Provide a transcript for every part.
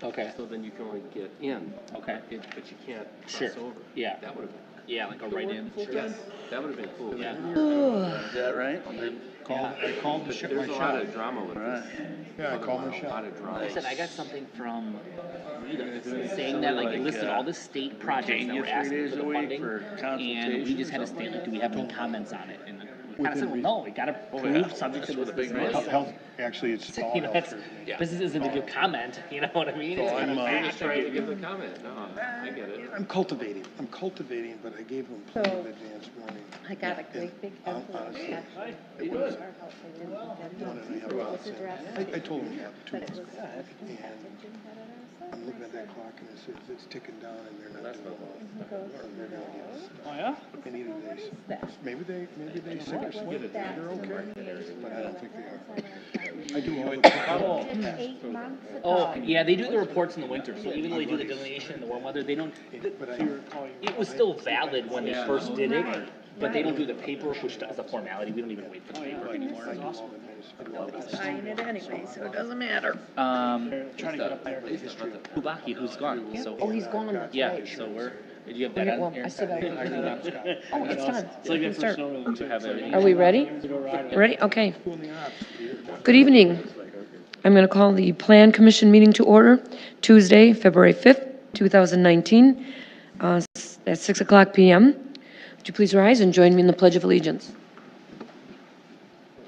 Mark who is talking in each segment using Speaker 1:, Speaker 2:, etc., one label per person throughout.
Speaker 1: Okay.
Speaker 2: So then you can only get in.
Speaker 1: Okay.
Speaker 2: But you can't
Speaker 1: Sure.
Speaker 2: cross over.
Speaker 1: Yeah.
Speaker 2: That would have
Speaker 1: Yeah, like a write-in.
Speaker 2: Yes, that would have been cool.
Speaker 1: Yeah.
Speaker 3: Is that right?
Speaker 4: I called
Speaker 2: But
Speaker 4: my
Speaker 2: there's a lot
Speaker 4: shop.
Speaker 2: of drama with this.
Speaker 4: Yeah, I called my
Speaker 2: A
Speaker 4: shop.
Speaker 2: lot of drama.
Speaker 1: I said I got something from Rita saying that like it listed all the state projects that were asking for the funding, and we just had to state like, do we have any comments on it? And we kind of said, well, no, we got approved subject to this.
Speaker 4: Health, actually, it's all
Speaker 1: You know, that's,
Speaker 2: Yeah.
Speaker 1: business isn't to give comment. You know what I mean? It's kind of
Speaker 2: You're
Speaker 1: back,
Speaker 2: just trying to
Speaker 1: right?
Speaker 2: give the comment. No, I get it.
Speaker 4: I'm cultivating, but I gave them plenty of advance warning.
Speaker 5: I got a great big
Speaker 4: Honestly,
Speaker 5: honestly.
Speaker 4: it was, I told them about 2 months ago, and I'm looking at that clock and it says it's ticking down and they're not doing well. And they're gonna get us.
Speaker 1: Oh, yeah?
Speaker 4: And either maybe they sick or slip, they're okay, but I don't think they are. I do all the.
Speaker 5: 8 months ago.
Speaker 1: Oh, yeah, they do the reports in the winter, so even though they do the delineation in the warm weather, they don't,
Speaker 4: But I,
Speaker 1: it was still valid when they first did it, but they don't do the paperwork, which is a formality. We don't even wait for the paper anymore.
Speaker 5: Buying it anyway, so it doesn't matter.
Speaker 1: Trying to get up there. Kubaki, who's gone, so.
Speaker 5: Oh, he's gone, that's
Speaker 1: Yeah,
Speaker 5: right.
Speaker 1: so did you have that
Speaker 5: Well,
Speaker 1: on here?
Speaker 5: I still got it. Oh, it's done.
Speaker 1: So you
Speaker 5: We
Speaker 1: have
Speaker 5: can start.
Speaker 1: to have everything.
Speaker 6: Are we ready? Ready? Okay. Good evening. I'm going to call the Plan Commission meeting to order Tuesday, February 5th, 2019, at 6 o'clock p.m. Would you please rise and join me in the Pledge of Allegiance?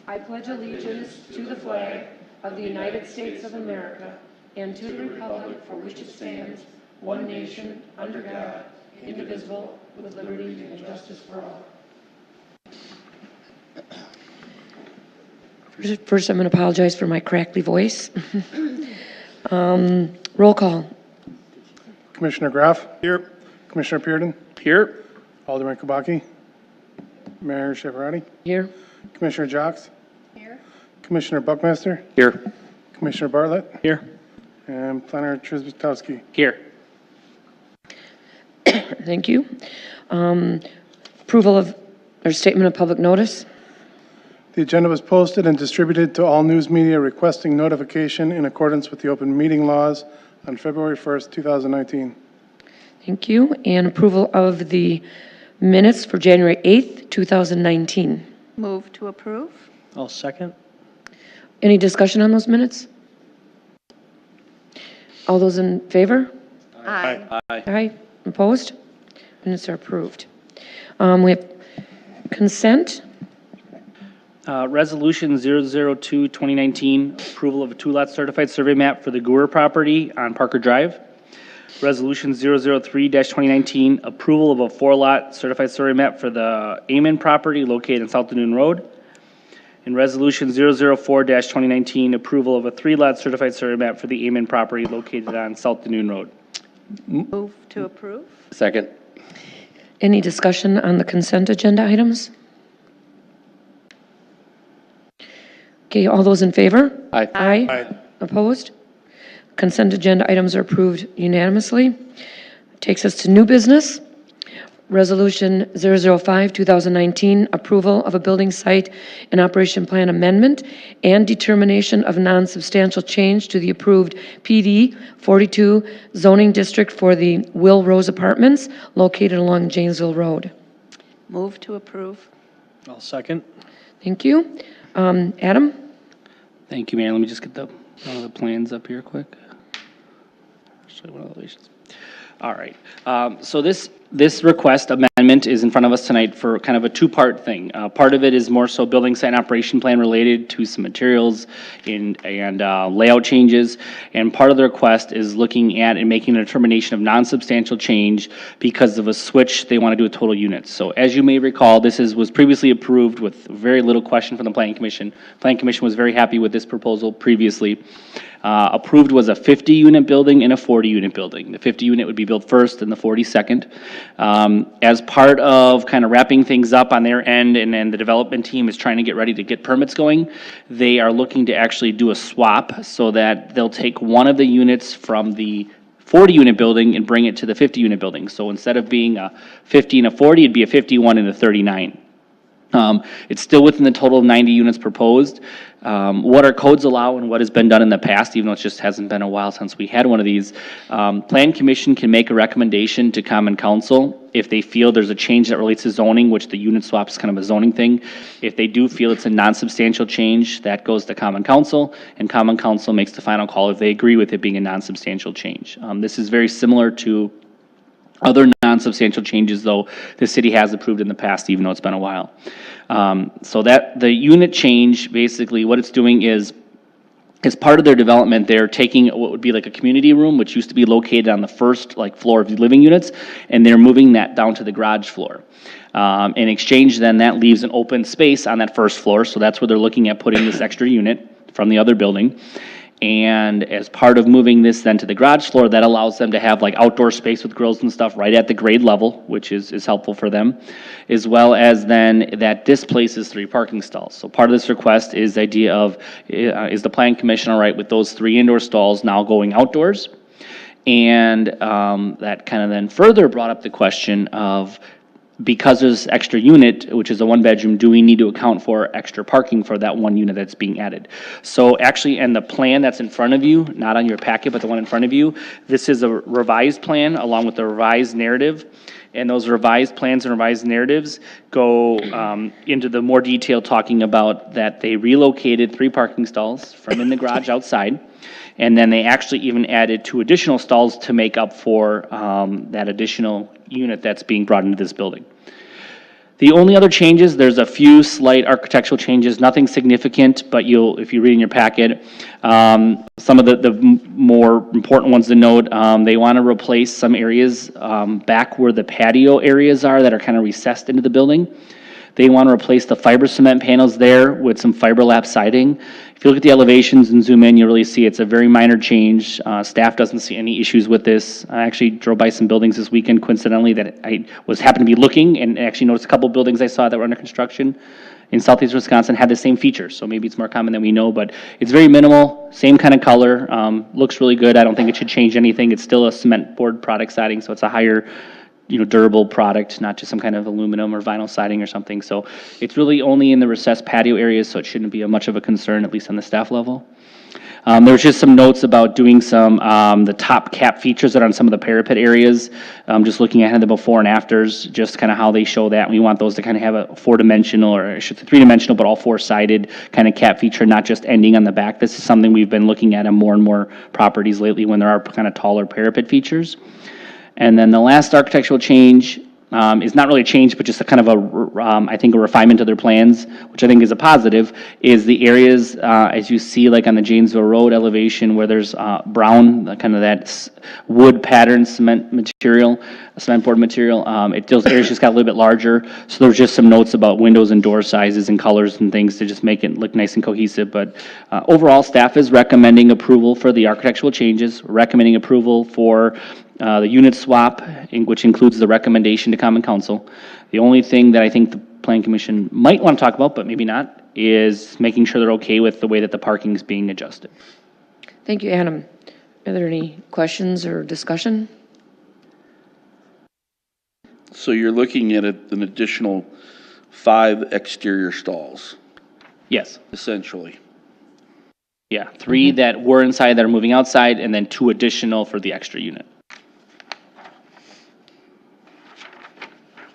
Speaker 6: I pledge allegiance to the flag of the United States of America and to the republic for which it stands, one nation, under God, indivisible, with liberty and justice for all. First, I'm going to apologize for my crackly voice. Roll call.
Speaker 4: Commissioner Graff? Here. Commissioner Pearden?
Speaker 1: Here.
Speaker 4: Alderman Kubaki? Mayor Shavarati?
Speaker 6: Here.
Speaker 4: Commissioner Jocks?
Speaker 5: Here.
Speaker 4: Commissioner Buckmaster?
Speaker 1: Here.
Speaker 4: Commissioner Bartlett?
Speaker 1: Here.
Speaker 4: And Planner Trzaskowski.
Speaker 1: Here.
Speaker 6: Thank you. Approval of, or statement of public notice.
Speaker 4: The agenda was posted and distributed to all news media requesting notification in accordance with the open meeting laws on February 1st, 2019.
Speaker 6: Thank you. And approval of the minutes for January 8th, 2019.
Speaker 5: Move to approve?
Speaker 1: I'll second.
Speaker 6: Any discussion on those minutes? All those in favor?
Speaker 5: Aye.
Speaker 6: Aye. Opposed? Minutes are approved. We have consent.
Speaker 7: Resolution 002-2019, approval of a two-lot certified survey map for the Goer property on Parker Drive. Resolution 003-2019, approval of a four-lot certified survey map for the Amen property located on South Danoon Road. And Resolution 004-2019, approval of a three-lot certified survey map for the Amen property located on South Danoon Road.
Speaker 5: Move to approve?
Speaker 2: Second.
Speaker 6: Any discussion on the consent agenda items? Okay, all those in favor?
Speaker 2: Aye.
Speaker 6: Aye. Opposed? Consent agenda items are approved unanimously. Takes us to new business. Resolution 005-2019, approval of a building site and operation plan amendment and determination of non-substantial change to the approved PD 42 zoning district for the Will Rose Apartments located along Janesville Road.
Speaker 5: Move to approve?
Speaker 7: I'll second.
Speaker 6: Thank you. Adam?
Speaker 7: Thank you, Mayor. Let me just get one of the plans up here quick. Actually, one of the elevations. All right. So this request amendment is in front of us tonight for kind of a two-part thing. Part of it is more so building site and operation plan related to some materials and layout changes. And part of the request is looking at and making a determination of non-substantial change because of a switch they want to do with total units. So as you may recall, this was previously approved with very little question from the Planning Commission. Planning Commission was very happy with this proposal previously. Approved was a 50-unit building and a 40-unit building. The 50-unit would be built first and the 40 second. As part of kind of wrapping things up on their end, and then the development team is trying to get ready to get permits going, they are looking to actually do a swap so that they'll take one of the units from the 40-unit building and bring it to the 50-unit building. So instead of being a 50 and a 40, it'd be a 51 and a 39. It's still within the total of 90 units proposed. What our codes allow and what has been done in the past, even though it just hasn't been a while since we had one of these, Plan Commission can make a recommendation to Common Council if they feel there's a change that relates to zoning, which the unit swap is kind of a zoning thing. If they do feel it's a non-substantial change, that goes to Common Council, and Common Council makes the final call if they agree with it being a non-substantial change. This is very similar to other non-substantial changes, though, the city has approved in the past, even though it's been a while. So that the unit change, basically what it's doing is, as part of their development, they're taking what would be like a community room, which used to be located on the first floor of the living units, and they're moving that down to the garage floor. In exchange, then that leaves an open space on that first floor, so that's where they're looking at putting this extra unit from the other building. And as part of moving this then to the garage floor, that allows them to have like outdoor space with grills and stuff right at the grade level, which is helpful for them, as well as then that displaces 3 parking stalls. So part of this request is the idea of, is the Plan Commission all right with those 3 indoor stalls now going outdoors? And that kind of then further brought up the question of, because there's extra unit, which is a 1-bedroom, do we need to account for extra parking for that 1 unit that's being added? So actually, and the plan that's in front of you, not on your packet, but the one in front of you, this is a revised plan along with the revised narrative. And those revised plans and revised narratives go into the more detail, talking about that they relocated 3 parking stalls from in the garage outside. And then they actually even added 2 additional stalls to make up for that additional unit that's being brought into this building. The only other changes, there's a few slight architectural changes, nothing significant, but if you read in your packet, some of the more important ones to note, they want to replace some areas back where the patio areas are that are kind of recessed into the building. They want to replace the fiber cement panels there with some fiber lap siding. If you look at the elevations and zoom in, you really see it's a very minor change. Staff doesn't see any issues with this. I actually drove by some buildings this weekend, coincidentally, that I happened to be looking and actually noticed a couple buildings I saw that were under construction in southeast Wisconsin had the same features. So maybe it's more common than we know, but it's very minimal, same kind of color, looks really good. I don't think it should change anything. It's still a cement board product siding, so it's a higher durable product, not just some kind of aluminum or vinyl siding or something. So it's really only in the recessed patio areas, so it shouldn't be much of a concern, at least on the staff level. There was just some notes about doing some, the top cap features that are on some of the parapet areas. Just looking at the before and afters, just kind of how they show that. We want those to kind of have a 4-dimensional, or I should say 3-dimensional, but all 4-sided kind of cap feature, not just ending on the back. This is something we've been looking at on more and more properties lately when there are kind of taller parapet features. And then the last architectural change is not really a change, but just a kind of I think a refinement of their plans, which I think is a positive, is the areas, as you see, like on the Janesville Road elevation, where there's brown, kind of that wood pattern cement board material. Those areas just got a little bit larger. So there's just some notes about windows and door sizes and colors and things to just make it look nice and cohesive. But overall, staff is recommending approval for the architectural changes, recommending approval for the unit swap, which includes the recommendation to Common Council. The only thing that I think the Plan Commission might want to talk about, but maybe not, is making sure they're okay with the way that the parking is being adjusted.
Speaker 6: Thank you, Adam. Are there any questions or discussion?
Speaker 3: So you're looking at an additional 5 exterior stalls,
Speaker 7: Yes.
Speaker 3: essentially.
Speaker 7: Yeah, 3 that were inside that are moving outside, and then 2 additional for the extra unit.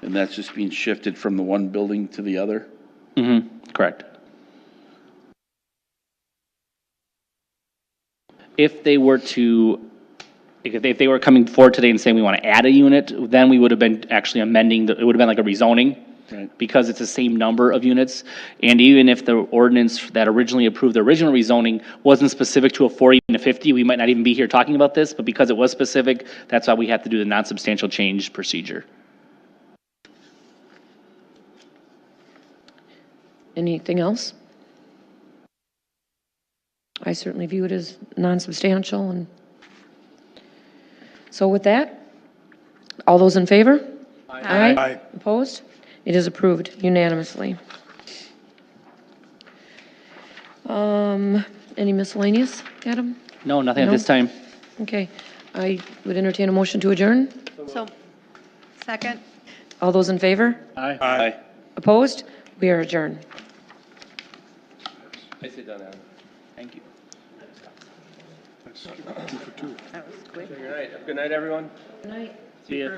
Speaker 3: And that's just being shifted from the one building to the other?
Speaker 7: Correct. If they were coming forward today and saying we want to add a unit, then we would have been actually amending, it would have been like a rezoning. Right. Because it's the same number of units. And even if the ordinance that originally approved the original rezoning wasn't specific to a 40 and a 50, we might not even be here talking about this, but because it was specific, that's why we have to do the non-substantial change procedure.
Speaker 6: Anything else? I certainly view it as non-substantial. And so with that, all those in favor? Aye. Aye. Opposed? It is approved unanimously. Any miscellaneous, Adam?
Speaker 7: No, nothing at this time.
Speaker 6: Okay. I would entertain a motion to adjourn.
Speaker 5: So, second?
Speaker 6: All those in favor?
Speaker 7: Aye.
Speaker 3: Aye.
Speaker 6: Opposed? We are adjourned.
Speaker 2: I sit down, Adam.
Speaker 1: Thank you.
Speaker 5: That was quick.
Speaker 2: Good night. Good night, everyone.
Speaker 6: Good night.
Speaker 1: See ya.